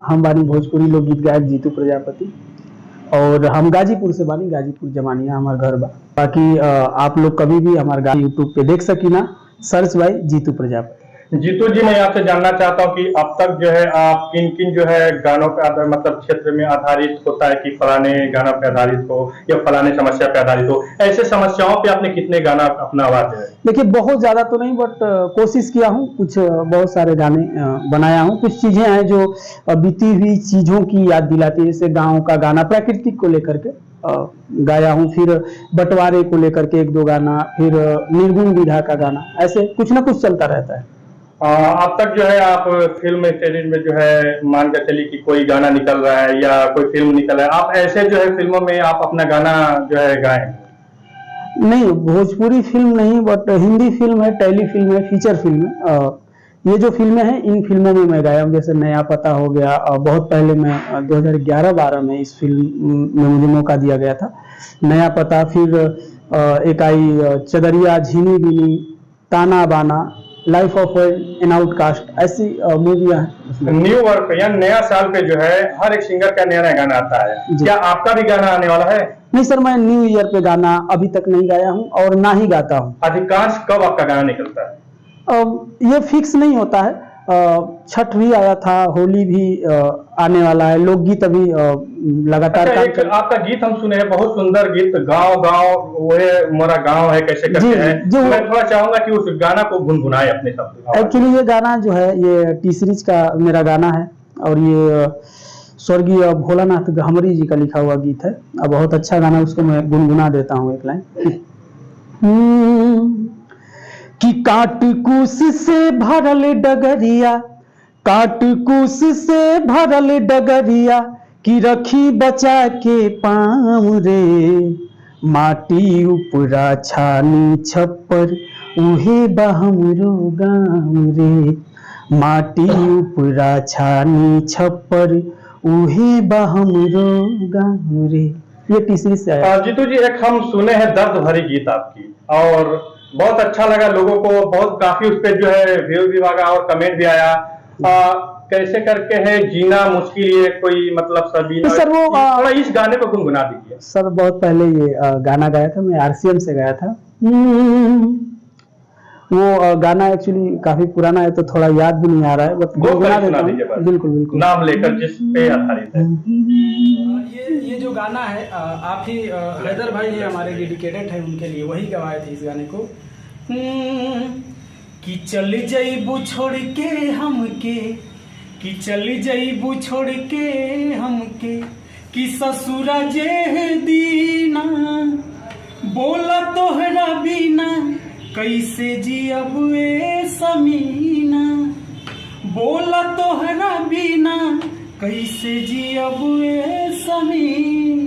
हम बानी भोजपुरी लोकगीत गायक जीतू प्रजापति और हम गाजीपुर से बानी, गाजीपुर जमानिया हमार घर बा। बाकी आप लोग कभी भी हमारे गाना यूट्यूब पे देख सकी ना, सर्च बाय जीतू प्रजापति। जीतू जी, मैं आपसे जानना चाहता हूँ कि अब तक जो है आप किन किन जो है गानों पे मतलब क्षेत्र में आधारित होता है कि फलाने गाना पे आधारित हो या फलाने समस्या पे आधारित हो, ऐसे समस्याओं पे आपने कितने गाना अपना आवाज है? देखिए बहुत ज्यादा तो नहीं, बट कोशिश किया हूँ, कुछ बहुत सारे गाने बनाया हूँ। कुछ चीजें हैं जो बीती हुई चीजों की याद दिलाती है, जैसे गाँव का गाना प्रकृति को लेकर के गाया हूँ, फिर बंटवारे को लेकर के एक दो गाना, फिर निर्गुण विधा का गाना, ऐसे कुछ ना कुछ चलता रहता है। अब तक जो है आप फिल्म सीरीज में जो है मान के चलिए कि कोई गाना निकल रहा है या कोई फिल्म निकल रहा है, आप ऐसे जो है फिल्मों में आप अपना गाना जो है गाएं? नहीं, भोजपुरी फिल्म नहीं, बट हिंदी फिल्म है, टेली फिल्म है, फीचर फिल्म है। ये जो फिल्में हैं इन फिल्मों में मैं गाया हूँ, जैसे नया पता हो गया। बहुत पहले मैं 2011-12 में इस फिल्म में मुझे मौका दिया गया था, नया पता। फिर एक आई चदरिया, झीनी बिनी, ताना बाना, लाइफ ऑफ एन आउटकास्ट, ऐसी मूवियाँ हैं। न्यू वर्क या नया साल पे जो है हर एक सिंगर का नया नया गाना आता है, क्या आपका भी गाना आने वाला है? नहीं सर, मैं न्यू ईयर पे गाना अभी तक नहीं गाया हूँ और ना ही गाता हूँ। अधिकांश कब आपका गाना निकलता है? ये फिक्स नहीं होता है। छठ भी आया था, होली भी आने वाला है, लोकगीत अभी लगातार अच्छा, एक आपका गीत हम सुने हैं, बहुत सुंदर गीत, गाँव गाँव वो मोरा गाँव है कैसे करके है, तो मैं थोड़ा चाहूंगा कि उस गाना को गुनगुनाए अपने शब्द। एक्चुअली ये गाना जो है ये टी सीरीज का मेरा गाना है और ये स्वर्गीय भोलानाथ गहमरी जी का लिखा हुआ गीत है। बहुत अच्छा गाना, उसको मैं गुनगुना देता हूँ एक लाइन। कि काट कूस से भरल डगरिया, काट कूस से भरल डगरिया, कि रखी बचा के पाँव रे, माटी उपरा छानी छप्पर, उहे बहमरो गाँव रे, माटी उपरा छानी छप्पर, उहे बहमरो गाँव रे। ये तीसरी से आया। जीतू जी, एक हम सुने हैं दर्द भरी गीत आपकी और बहुत अच्छा लगा लोगों को, बहुत काफी उस पर जो है व्यू भी आया और कमेंट भी आया। कैसे करके है जीना मुश्किल, ये कोई मतलब सभी सर वो थोड़ा इस गाने को गुनगुना दीजिए। सर बहुत पहले ये गाना गाया था, मैं आरसीएम से गाया था। वो गाना एक्चुअली काफी पुराना है तो थोड़ा याद भी नहीं आ रहा है, बट गुनगुना देता हूं। बिल्कुल बिल्कुल, नाम लेकर जिस पे आधारित है। ये जो गाना है आप ही हैदर भाई है हमारे डेडिकेटेड है, उनके लिए वही गवाए थे इस गाने को। कि चल जईबू छोड़ के हमके, कि चल जईबू छोड़ के हमके, कि ससुरा जे दीना, बोला तोहरा बिना कैसे जियब ए समीना, बोला तोहरा बिना कैसे जियब ए समीना।